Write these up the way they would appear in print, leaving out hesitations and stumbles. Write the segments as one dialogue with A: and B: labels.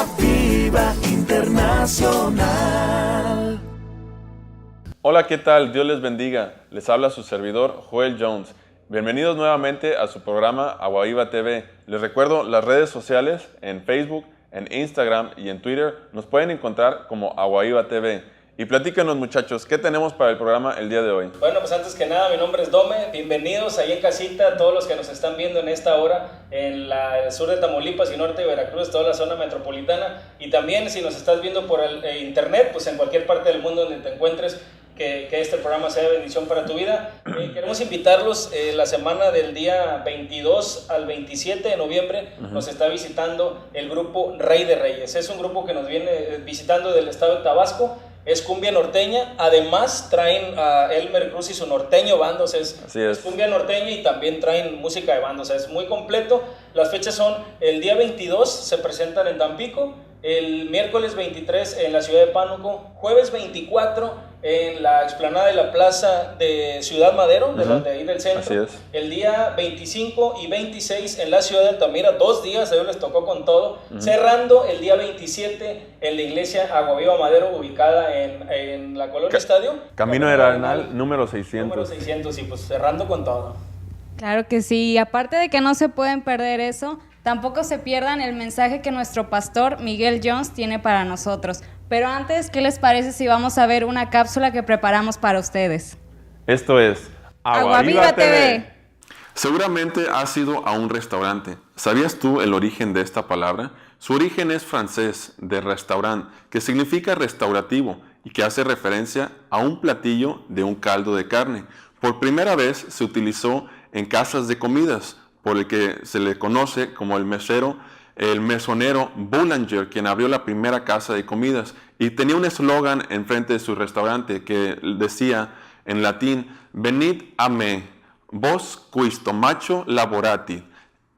A: Agua Viva Internacional.
B: Hola, ¿qué tal? Dios les bendiga. Les habla su servidor, Joel Jones. Bienvenidos nuevamente a su programa Agua Viva TV. Les recuerdo las redes sociales en Facebook, en Instagram y en Twitter. Nos pueden encontrar como Agua Viva TV. Y platícanos, muchachos, ¿qué tenemos para el programa el día de hoy?
C: Bueno, pues antes que nada, mi nombre es Dome. Bienvenidos ahí en casita a todos los que nos están viendo en esta hora en el sur de Tamaulipas y norte de Veracruz, toda la zona metropolitana. Y también si nos estás viendo por el internet, pues en cualquier parte del mundo donde te encuentres, que este programa sea de bendición para tu vida. Queremos invitarlos la semana del día 22 al 27 de noviembre. Nos está visitando el grupo Rey de Reyes. Es un grupo que nos viene visitando del estado de Tabasco. Es cumbia norteña, además traen a Elmer Cruz y su norteño banda, o sea, es cumbia norteña y también traen música de banda, o sea, es muy completo. Las fechas son el día 22, se presentan en Tampico, el miércoles 23 en la ciudad de Pánuco, jueves 24 en la explanada de la plaza de Ciudad Madero, de ahí del centro. El día 25 y 26 en la ciudad de Altamira, 2 días, a ellos les tocó con todo. Cerrando el día 27 en la iglesia Agua Viva Madero, ubicada en la Colonia Estadio.
B: Camino de Arenal, número 600.
C: Número 600, y pues cerrando con todo.
D: Claro que sí, y aparte de que no se pueden perder eso, tampoco se pierdan el mensaje que nuestro pastor Miguel Jones tiene para nosotros. Pero antes, ¿qué les parece si vamos a ver una cápsula que preparamos para ustedes?
B: Esto es
D: Agua Viva TV.
B: Seguramente has ido a un restaurante. ¿Sabías tú el origen de esta palabra? Su origen es francés, de restaurant, que significa restaurativo y que hace referencia a un platillo de un caldo de carne. Por primera vez se utilizó en casas de comidas, por el que se le conoce como el mesonero Boulanger, quien abrió la primera casa de comidas, y tenía un eslogan enfrente de su restaurante que decía en latín: venid a me, vos qui stomacho laborati,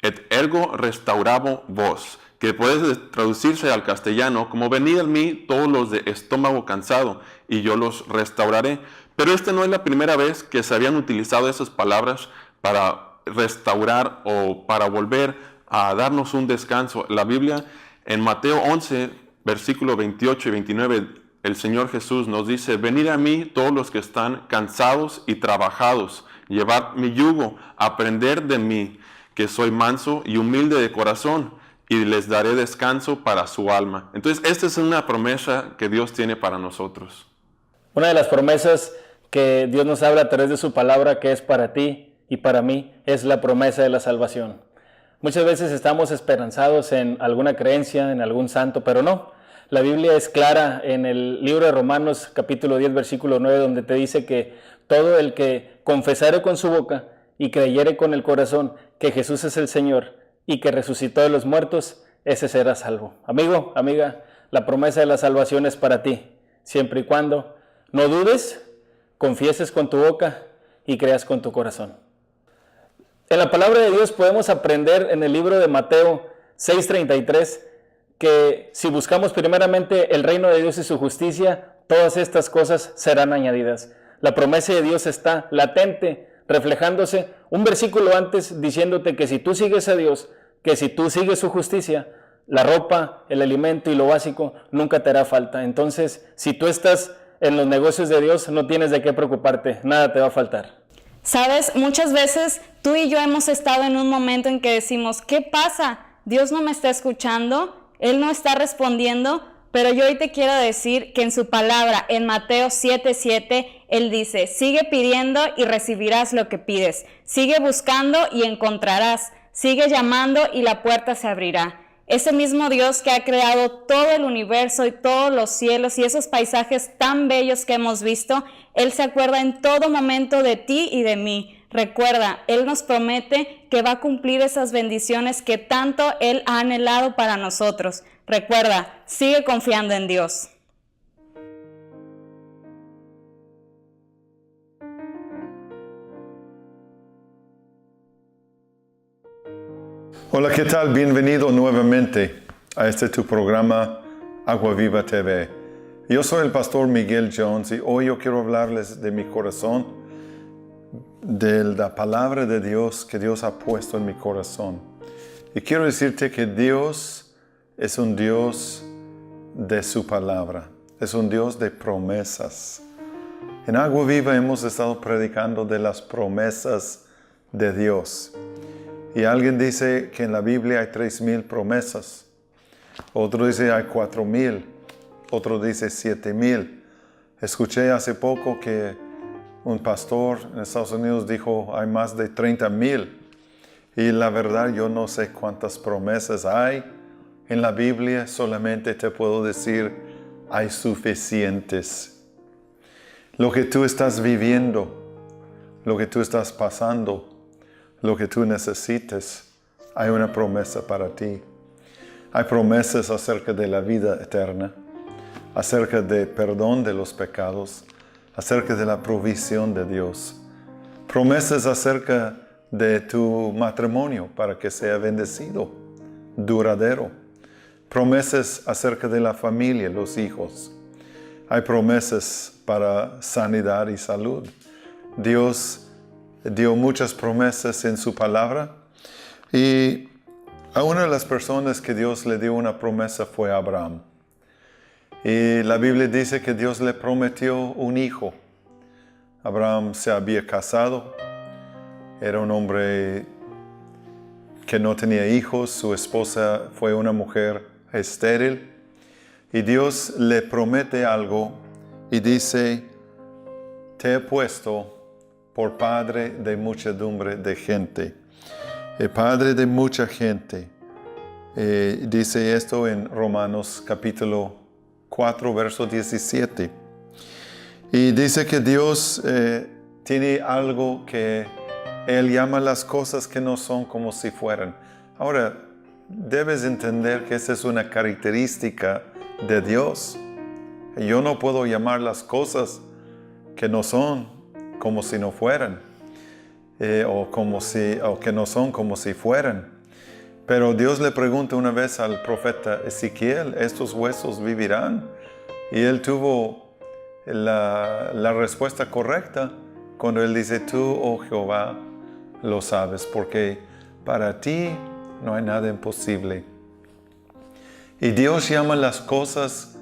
B: et ergo restaurabo vos, que puede traducirse al castellano como venid a mí todos los de estómago cansado, y yo los restauraré. Pero esta no es la primera vez que se habían utilizado esas palabras para restaurar o para volver a darnos un descanso. La Biblia, en Mateo 11, versículo 28 y 29, el Señor Jesús nos dice: venid a mí todos los que están cansados y trabajados, llevad mi yugo, aprender de mí, que soy manso y humilde de corazón, y les daré descanso para su alma. Entonces, esta es una promesa que Dios tiene para nosotros.
C: Una de las promesas que Dios nos habla a través de su palabra, que es para ti y para mí, es la promesa de la salvación. Muchas veces estamos esperanzados en alguna creencia, en algún santo, pero no. La Biblia es clara en el libro de Romanos, capítulo 10, versículo 9, donde te dice que todo el que confesare con su boca y creyere con el corazón que Jesús es el Señor y que resucitó de los muertos, ese será salvo. Amigo, amiga, la promesa de la salvación es para ti, siempre y cuando no dudes, confieses con tu boca y creas con tu corazón. En la palabra de Dios podemos aprender en el libro de Mateo 6:33 que si buscamos primeramente el reino de Dios y su justicia, todas estas cosas serán añadidas. La promesa de Dios está latente, reflejándose un versículo antes diciéndote que si tú sigues a Dios, que si tú sigues su justicia, la ropa, el alimento y lo básico nunca te hará falta. Entonces, si tú estás en los negocios de Dios, no tienes de qué preocuparte, nada te va a faltar.
D: Sabes, muchas veces tú y yo hemos estado en un momento en que decimos: ¿qué pasa? Dios no me está escuchando, Él no está respondiendo, pero yo hoy te quiero decir que en su palabra, en Mateo 7:7, Él dice: sigue pidiendo y recibirás lo que pides, sigue buscando y encontrarás, sigue llamando y la puerta se abrirá. Ese mismo Dios que ha creado todo el universo y todos los cielos y esos paisajes tan bellos que hemos visto, Él se acuerda en todo momento de ti y de mí. Recuerda, Él nos promete que va a cumplir esas bendiciones que tanto Él ha anhelado para nosotros. Recuerda, sigue confiando en Dios.
E: Hola, ¿qué tal? Bienvenido nuevamente a tu programa Agua Viva TV. Yo soy el pastor Miguel Jones y hoy yo quiero hablarles de mi corazón, de la palabra de Dios que Dios ha puesto en mi corazón. Y quiero decirte que Dios es un Dios de su palabra. Es un Dios de promesas. En Agua Viva hemos estado predicando de las promesas de Dios. Y alguien dice que en la Biblia hay 3,000 promesas. Otro dice hay 4,000. Otro dice 7,000. Escuché hace poco que un pastor en Estados Unidos dijo hay más de 30,000. Y la verdad yo no sé cuántas promesas hay en la Biblia. Solamente te puedo decir hay suficientes. Lo que tú estás viviendo, lo que tú estás pasando, lo que tú necesites, hay una promesa para ti. Hay promesas acerca de la vida eterna, acerca de perdón de los pecados, acerca de la provisión de Dios. Promesas acerca de tu matrimonio para que sea bendecido, duradero. Promesas acerca de la familia, los hijos. Hay promesas para sanidad y salud. Dios dio muchas promesas en su palabra y a una de las personas que Dios le dio una promesa fue Abraham. Y la Biblia dice que Dios le prometió un hijo. Abraham se había casado, era un hombre que no tenía hijos, su esposa fue una mujer estéril. Y Dios le promete algo y dice, te he puesto por padre de muchedumbre de gente. Padre de mucha gente. Dice esto en Romanos capítulo 4, verso 17. Y dice que Dios tiene algo que Él llama las cosas que no son como si fueran. Ahora, debes entender que esa es una característica de Dios. Yo no puedo llamar las cosas que no son como si no fueran, o que no son como si fueran. Pero Dios le pregunta una vez al profeta Ezequiel, ¿estos huesos vivirán? Y él tuvo la respuesta correcta cuando él dice, tú, oh Jehová, lo sabes, porque para ti no hay nada imposible. Y Dios llama las cosas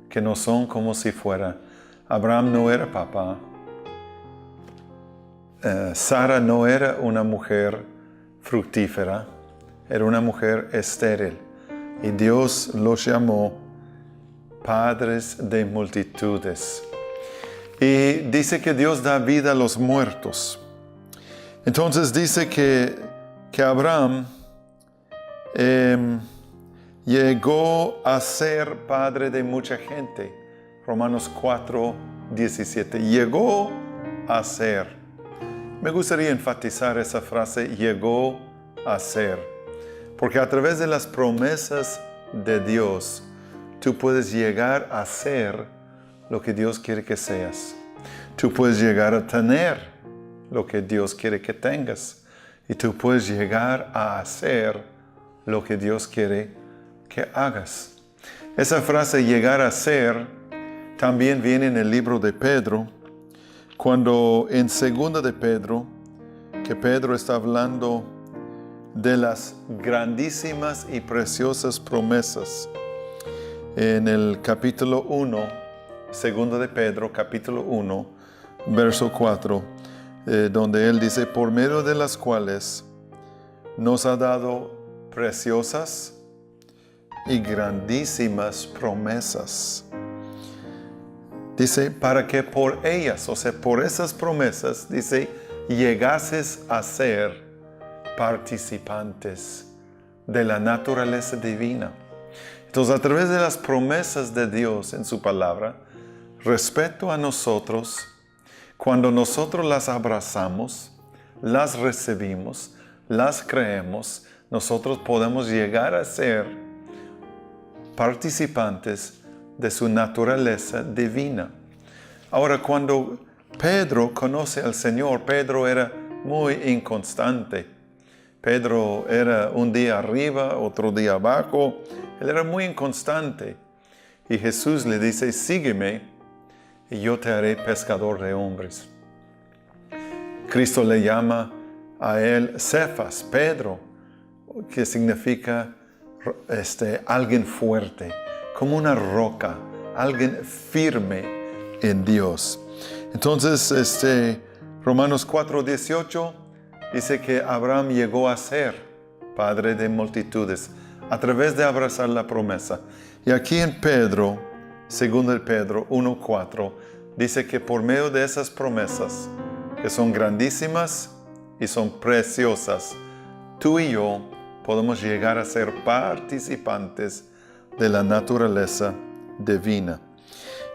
E: que no son como si fuera. Abraham no era papá. Sara no era una mujer fructífera, era una mujer estéril. Y Dios los llamó padres de multitudes. Y dice que Dios da vida a los muertos. Entonces dice que Abraham llegó a ser padre de mucha gente. Romanos 4, 17. Llegó a ser. Me gustaría enfatizar esa frase, llegó a ser. Porque a través de las promesas de Dios, tú puedes llegar a ser lo que Dios quiere que seas. Tú puedes llegar a tener lo que Dios quiere que tengas. Y tú puedes llegar a hacer lo que Dios quiere que hagas. Esa frase, llegar a ser, también viene en el libro de Pedro, cuando en 2 de Pedro, que Pedro está hablando de las grandísimas y preciosas promesas. En el capítulo 1, 2 de Pedro, capítulo 1, verso 4, donde él dice, por medio de las cuales nos ha dado preciosas y grandísimas promesas. Dice, para que por ellas, o sea, por esas promesas, dice, llegases a ser participantes de la naturaleza divina. Entonces, a través de las promesas de Dios en su palabra, respecto a nosotros, cuando nosotros las abrazamos, las recibimos, las creemos, nosotros podemos llegar a ser participantes de su naturaleza divina. Ahora, cuando Pedro conoce al Señor, Pedro era muy inconstante. Pedro era un día arriba, otro día abajo. Él era muy inconstante. Y Jesús le dice, sígueme y yo te haré pescador de hombres. Cristo le llama a él Cefas, Pedro, que significa alguien fuerte, como una roca, alguien firme en Dios. Entonces, Romanos 4:18 dice que Abraham llegó a ser padre de multitudes a través de abrazar la promesa. Y aquí en Pedro, segundo de Pedro 1:4, dice que por medio de esas promesas, que son grandísimas y son preciosas, tú y yo podemos llegar a ser participantes de la naturaleza divina.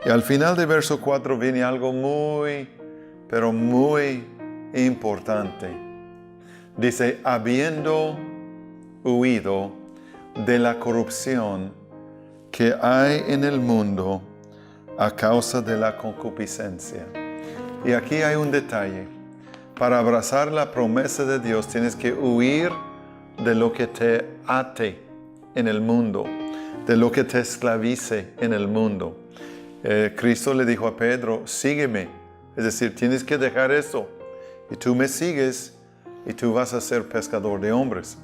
E: Y al final del verso 4 viene algo muy, pero muy importante. Dice, habiendo huido de la corrupción que hay en el mundo a causa de la concupiscencia. Y aquí hay un detalle. Para abrazar la promesa de Dios tienes que huir de lo que te ate en el mundo, de lo que te esclavice en el mundo. Cristo le dijo a Pedro, sígueme. Es decir, tienes que dejar eso. Y tú me sigues y tú vas a ser pescador de hombres.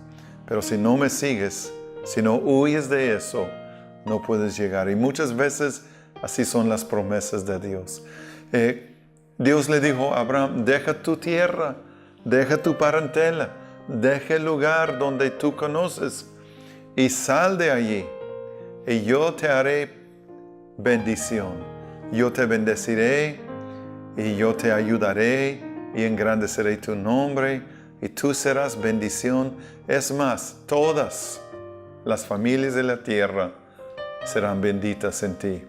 E: Pero si no me sigues, si no huyes de eso, no puedes llegar. Y muchas veces así son las promesas de Dios. Dios le dijo a Abraham, deja tu tierra, deja tu parentela, deja el lugar donde tú conoces y sal de allí. Y yo te haré bendición. Yo te bendeciré y yo te ayudaré y engrandeceré tu nombre y tú serás bendición. Es más, todas las familias de la tierra serán benditas en ti.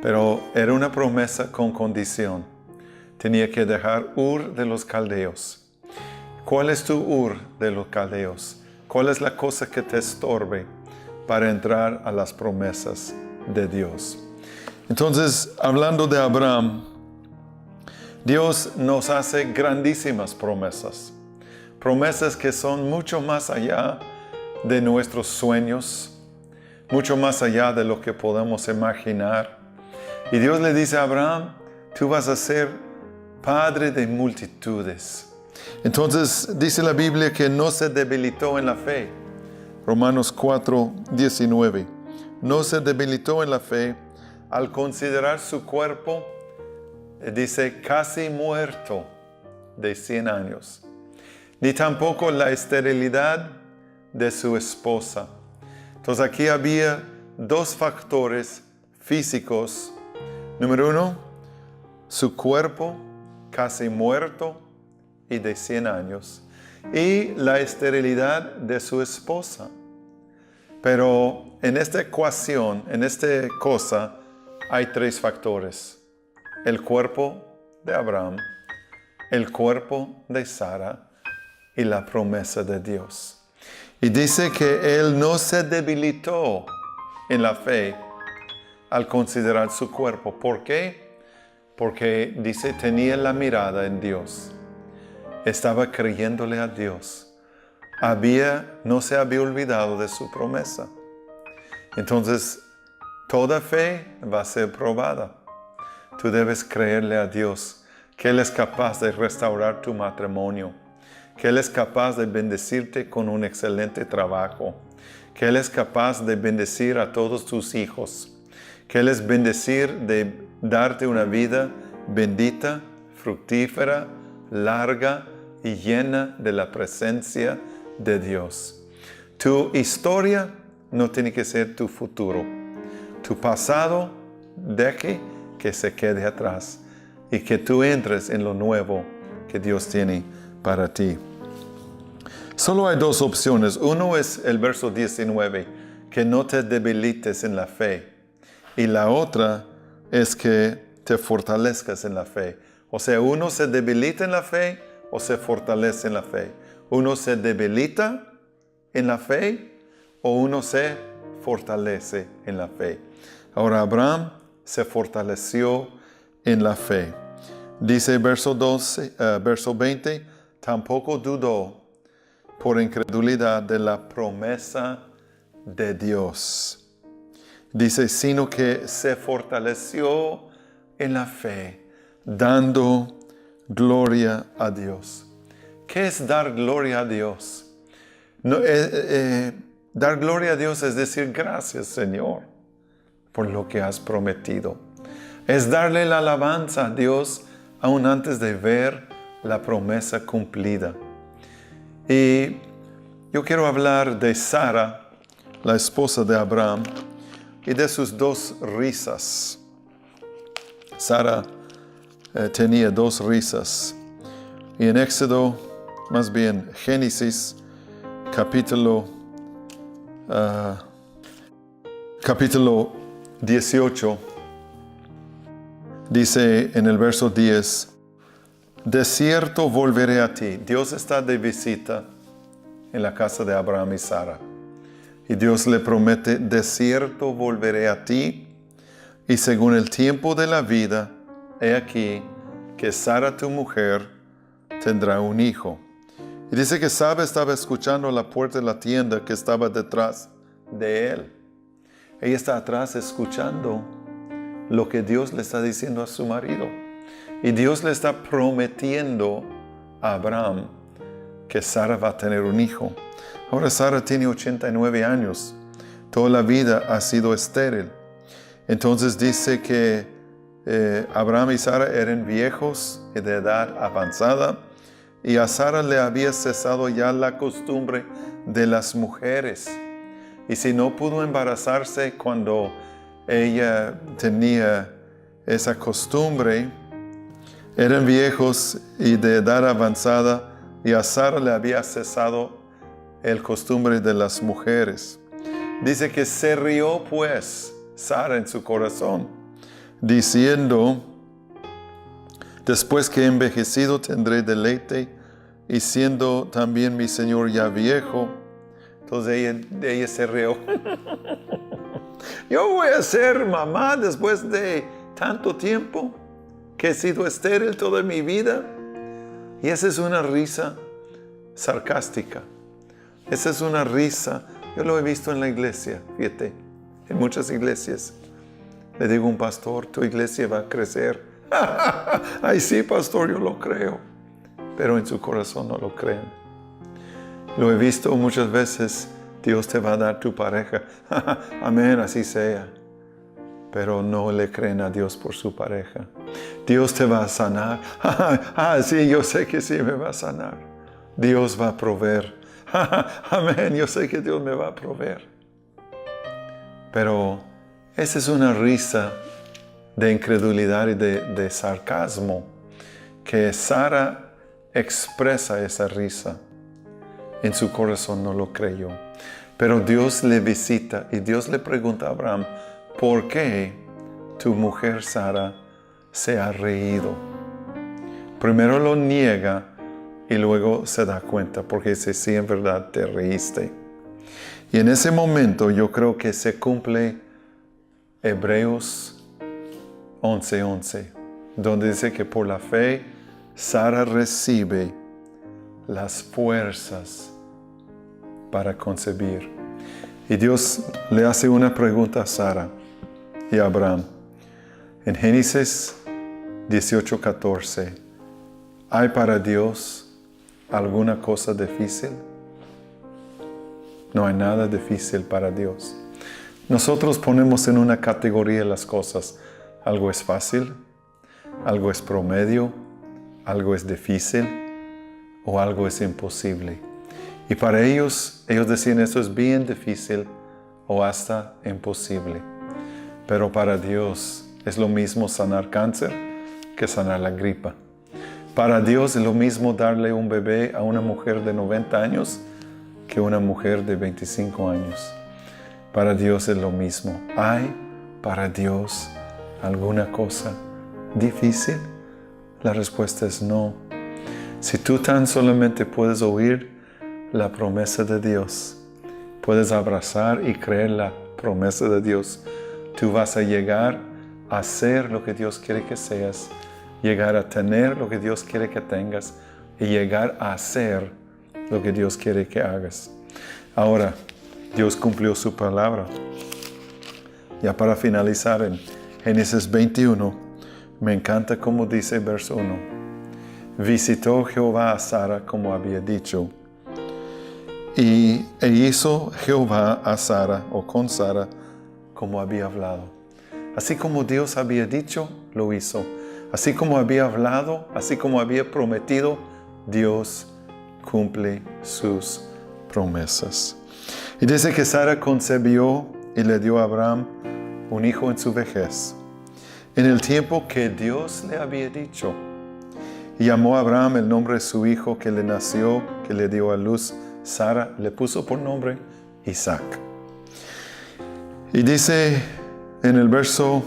E: Pero era una promesa con condición. Tenía que dejar Ur de los caldeos. ¿Cuál es tu Ur de los caldeos? ¿Cuál es la cosa que te estorbe para entrar a las promesas de Dios? Entonces, hablando de Abraham, Dios nos hace grandísimas promesas. Promesas que son mucho más allá de nuestros sueños, mucho más allá de lo que podemos imaginar. Y Dios le dice a Abraham, tú vas a ser padre de multitudes. Entonces dice la Biblia que no se debilitó en la fe. Romanos 4:19. No se debilitó en la fe al considerar su cuerpo, dice, casi muerto de 100 años. Ni tampoco la esterilidad de su esposa. Entonces aquí había dos factores físicos. Número uno, su cuerpo casi muerto y de 100 años. Y la esterilidad de su esposa. Pero en esta ecuación, en esta cosa, hay tres factores. El cuerpo de Abraham, el cuerpo de Sara y la promesa de Dios. Y dice que él no se debilitó en la fe al considerar su cuerpo. ¿Por qué? Porque dice, tenía la mirada en Dios. Estaba creyéndole a Dios. No se había olvidado de su promesa. Entonces, toda fe va a ser probada. Tú debes creerle a Dios que Él es capaz de restaurar tu matrimonio, que Él es capaz de bendecirte con un excelente trabajo, que Él es capaz de bendecir a todos tus hijos, que Él es bendecir de darte una vida bendita, fructífera, larga y llena de la presencia de Dios. Tu historia no tiene que ser tu futuro. Tu pasado deje que se quede atrás y que tú entres en lo nuevo que Dios tiene para ti. Solo hay dos opciones. Uno es el verso 19, que no te debilites en la fe. Y la otra es que te fortalezcas en la fe. O sea, uno se debilita en la fe o se fortalece en la fe. Uno se debilita en la fe o uno se fortalece en la fe. Ahora Abraham se fortaleció en la fe. Dice verso 20, tampoco dudó por incredulidad de la promesa de Dios. Dice, sino que se fortaleció en la fe, dando gloria a Dios. ¿Qué es dar gloria a Dios? No, Dar gloria a Dios es decir gracias, Señor, por lo que has prometido. Es darle la alabanza a Dios aún antes de ver la promesa cumplida. Y yo quiero hablar de Sara, la esposa de Abraham, y de sus dos risas. Sara tenía dos risas. Y en Éxodo, más bien Génesis, capítulo 18, dice en el verso 10, de cierto volveré a ti. Dios está de visita en la casa de Abraham y Sara. Y Dios le promete, de cierto volveré a ti, y según el tiempo de la vida, he aquí que Sara tu mujer tendrá un hijo. Y dice que Sara estaba escuchando a la puerta de la tienda que estaba detrás de él. Ella está atrás escuchando lo que Dios le está diciendo a su marido. Y Dios le está prometiendo a Abraham que Sara va a tener un hijo. Ahora Sara tiene 89 años. Toda la vida ha sido estéril. Entonces dice que Abraham y Sara eran viejos y de edad avanzada. Y a Sara le había cesado ya la costumbre de las mujeres. Y si no pudo embarazarse cuando ella tenía esa costumbre, eran viejos y de edad avanzada, y a Sara le había cesado el costumbre de las mujeres. Dice que se rió pues Sara en su corazón, diciendo, después que he envejecido tendré deleite, y siendo también mi Señor ya viejo. Entonces ella se rió. Yo voy a ser mamá después de tanto tiempo que he sido estéril toda mi vida. Y esa es una risa sarcástica. Esa es una risa. Yo lo he visto en la iglesia, fíjate, en muchas iglesias. Le digo a un pastor, tu iglesia va a crecer. Ay, sí, pastor, yo lo creo. Pero en su corazón no lo creen. Lo he visto muchas veces. Dios te va a dar tu pareja. Amén, así sea. Pero no le creen a Dios por su pareja. Dios te va a sanar. Sí, yo sé que sí me va a sanar. Dios va a proveer. Amén, yo sé que Dios me va a proveer. Pero esa es una risa de incredulidad y de sarcasmo, que Sara expresa esa risa. En su corazón no lo creyó. Pero Dios le visita y Dios le pregunta a Abraham, ¿por qué tu mujer Sara se ha reído? Primero lo niega y luego se da cuenta, porque dice, sí, en verdad te reíste. Y en ese momento yo creo que se cumple Hebreos 11:11, donde dice que por la fe Sara recibe las fuerzas para concebir. Y Dios le hace una pregunta a Sara y a Abraham. En Génesis 18:14, ¿hay para Dios alguna cosa difícil? No hay nada difícil para Dios. Nosotros ponemos en una categoría las cosas. Algo es fácil, algo es promedio, algo es difícil o algo es imposible. Y para ellos decían esto es bien difícil o hasta imposible. Pero para Dios es lo mismo sanar cáncer que sanar la gripa. Para Dios es lo mismo darle un bebé a una mujer de 90 años que una mujer de 25 años. Para Dios es lo mismo. ¿Hay para Dios alguna cosa difícil? La respuesta es no. Si tú tan solamente puedes oír la promesa de Dios, puedes abrazar y creer la promesa de Dios, tú vas a llegar a ser lo que Dios quiere que seas, llegar a tener lo que Dios quiere que tengas y llegar a hacer lo que Dios quiere que hagas. Ahora, Dios cumplió su palabra. Ya para finalizar, en Génesis 21, me encanta como dice el verso 1. Visitó Jehová a Sara como había dicho, E hizo Jehová a Sara, o con Sara, como había hablado. Así como Dios había dicho, lo hizo. Así como había hablado, así como había prometido, Dios cumple sus promesas. Y dice que Sara concebió y le dio a Abraham un hijo en su vejez, en el tiempo que Dios le había dicho. Y llamó a Abraham el nombre de su hijo que le nació, que le dio a luz. Sara le puso por nombre Isaac. Y dice en el verso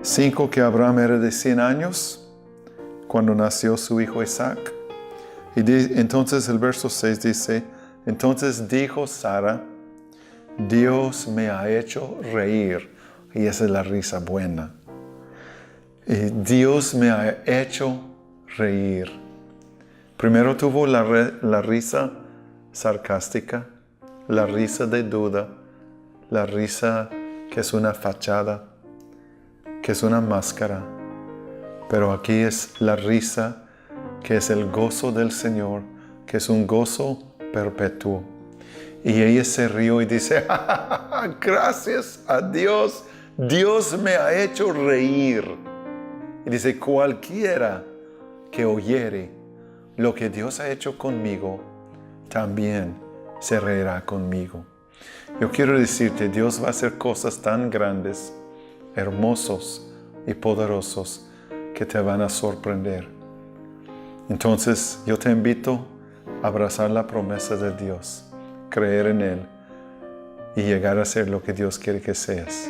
E: 5 que Abraham era de 100 años cuando nació su hijo Isaac. Y entonces el verso 6 dice, entonces dijo Sara, Dios me ha hecho reír. Y esa es la risa buena. Y Dios me ha hecho reír. Primero tuvo la risa sarcástica, la risa de duda, la risa que es una fachada, que es una máscara. Pero aquí es la risa que es el gozo del Señor, que es un gozo perpetuo. Y ella se rió y dice, gracias a Dios, Dios me ha hecho reír. Y dice, cualquiera que oyere lo que Dios ha hecho conmigo, también se reirá conmigo. Yo quiero decirte, Dios va a hacer cosas tan grandes, hermosos y poderosos que te van a sorprender. Entonces, yo te invito a abrazar la promesa de Dios, creer en Él y llegar a ser lo que Dios quiere que seas.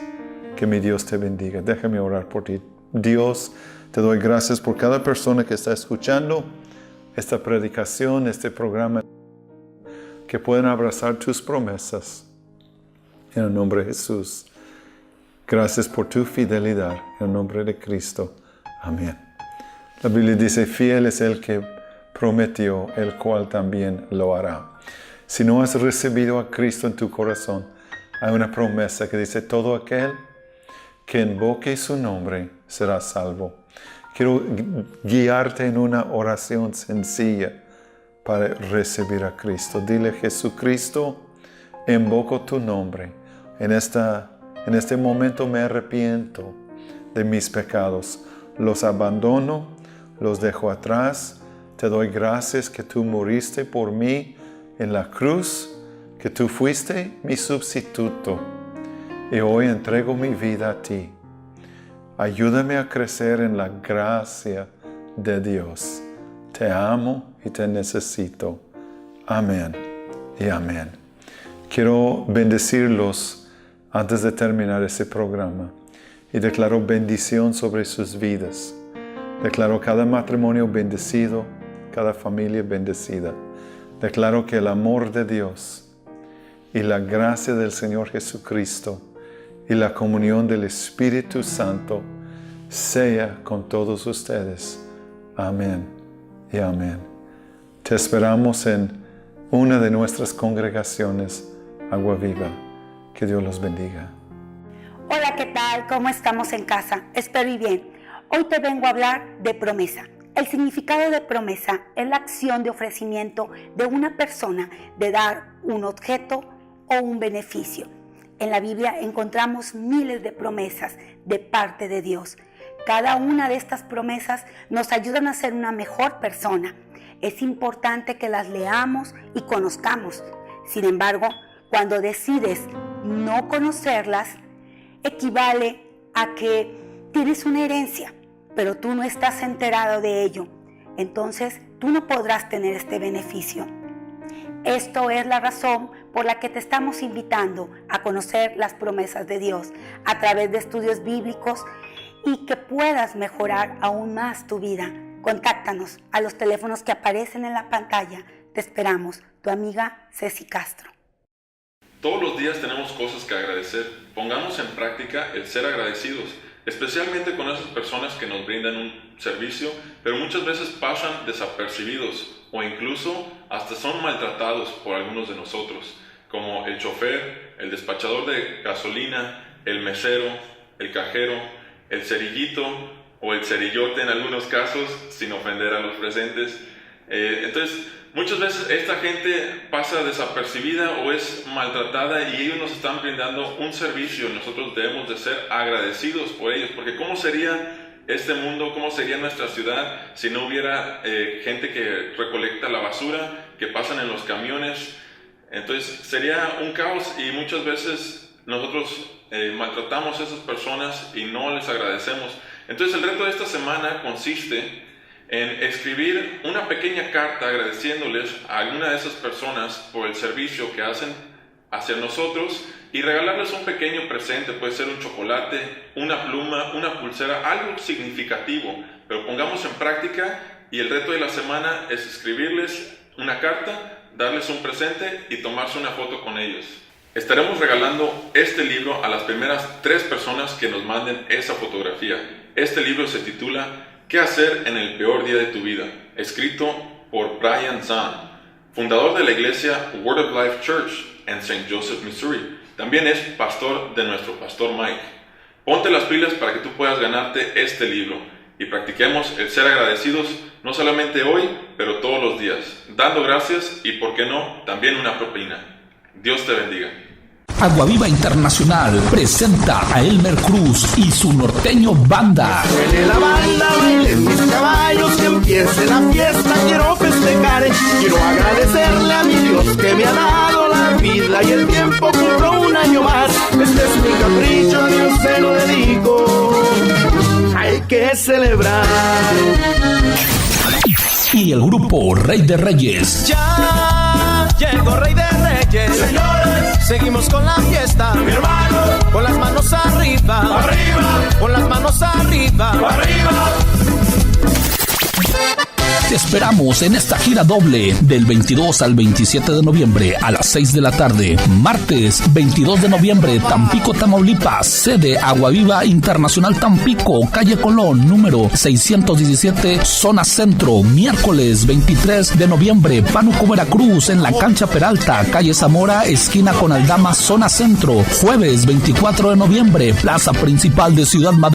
E: Que mi Dios te bendiga. Déjame orar por ti. Dios, te doy gracias por cada persona que está escuchando esta predicación, este programa, que puedan abrazar tus promesas. En el nombre de Jesús. Gracias por tu fidelidad. En el nombre de Cristo. Amén. La Biblia dice, fiel es el que prometió, el cual también lo hará. Si no has recibido a Cristo en tu corazón, hay una promesa que dice, todo aquel que invoque su nombre será salvo. Quiero guiarte en una oración sencilla para recibir a Cristo. Dile, Jesucristo, invoco tu nombre. En este momento me arrepiento de mis pecados. Los abandono, los dejo atrás. Te doy gracias que tú moriste por mí en la cruz, que tú fuiste mi sustituto. Y hoy entrego mi vida a ti. Ayúdame a crecer en la gracia de Dios. Te amo y te necesito. Amén y amén. Quiero bendecirlos antes de terminar este programa y declaro bendición sobre sus vidas. Declaro cada matrimonio bendecido, cada familia bendecida. Declaro que el amor de Dios y la gracia del Señor Jesucristo y la comunión del Espíritu Santo sea con todos ustedes. Amén y amén. Te esperamos en una de nuestras congregaciones, Agua Viva. Que Dios los bendiga.
A: Hola, ¿qué tal? ¿Cómo estamos en casa? Espero y bien. Hoy te vengo a hablar de promesa. El significado de promesa es la acción de ofrecimiento de una persona de dar un objeto o un beneficio. En la Biblia encontramos miles de promesas de parte de Dios. Cada una de estas promesas nos ayudan a ser una mejor persona. Es importante que las leamos y conozcamos. Sin embargo, cuando decides no conocerlas, equivale a que tienes una herencia, pero tú no estás enterado de ello. Entonces, tú no podrás tener este beneficio. Esto es la razón por la que te estamos invitando a conocer las promesas de Dios a través de estudios bíblicos y que puedas mejorar aún más tu vida. Contáctanos a los teléfonos que aparecen en la pantalla. Te esperamos, tu amiga Ceci Castro.
B: Todos los días tenemos cosas que agradecer. Pongamos en práctica el ser agradecidos, especialmente con esas personas que nos brindan un servicio, pero muchas veces pasan desapercibidos o incluso hasta son maltratados por algunos de nosotros, como el chofer, el despachador de gasolina, el mesero, el cajero, el cerillito o el cerillote en algunos casos, sin ofender a los presentes. Entonces, muchas veces esta gente pasa desapercibida o es maltratada y ellos nos están brindando un servicio. Nosotros debemos de ser agradecidos por ellos, porque ¿cómo sería este mundo, cómo sería nuestra ciudad si no hubiera gente que recolecta la basura, que pasan en los camiones? Entonces sería un caos y muchas veces nosotros maltratamos a esas personas y no les agradecemos. Entonces el reto de esta semana consiste en escribir una pequeña carta agradeciéndoles a alguna de esas personas por el servicio que hacen hacia nosotros y regalarles un pequeño presente. Puede ser un chocolate, una pluma, una pulsera, algo significativo, pero pongamos en práctica. Y el reto de la semana es escribirles una carta, darles un presente y tomarse una foto con ellos. Estaremos regalando este libro a las primeras 3 personas que nos manden esa fotografía. Este libro se titula ¿Qué hacer en el peor día de tu vida?, escrito por Brian Zahn, fundador de la iglesia Word of Life Church en St. Joseph, Missouri. También es pastor de nuestro pastor Mike. Ponte las pilas para que tú puedas ganarte este libro y practiquemos el ser agradecidos no solamente hoy, pero todos los días, dando gracias y, por qué no, también una propina. Dios te bendiga.
F: Agua Viva Internacional presenta a Elmer Cruz y su norteño banda.
G: Suene la banda, bailen mis caballos, que empiece la fiesta, quiero festejar, quiero agradecerle a mi Dios que me ha dado la vida y el tiempo, cumplo un año más, este es mi capricho, a Dios se lo dedico, hay que celebrar.
F: Y el grupo Rey de Reyes.
G: Ya llegó Rey de Reyes, señores, seguimos con la fiesta, mi hermano, con las manos arriba, arriba, con las manos arriba, arriba.
F: Te esperamos en esta gira doble del 22 al 27 de noviembre a las 6 de la tarde. Martes 22 de noviembre, Tampico, Tamaulipas, sede Agua Viva Internacional Tampico, calle Colón, número 617, zona centro. Miércoles 23 de noviembre, Pánuco, Veracruz, en la cancha Peralta, calle Zamora, esquina con Aldama, zona centro. Jueves 24 de noviembre, plaza principal de Ciudad Madrid.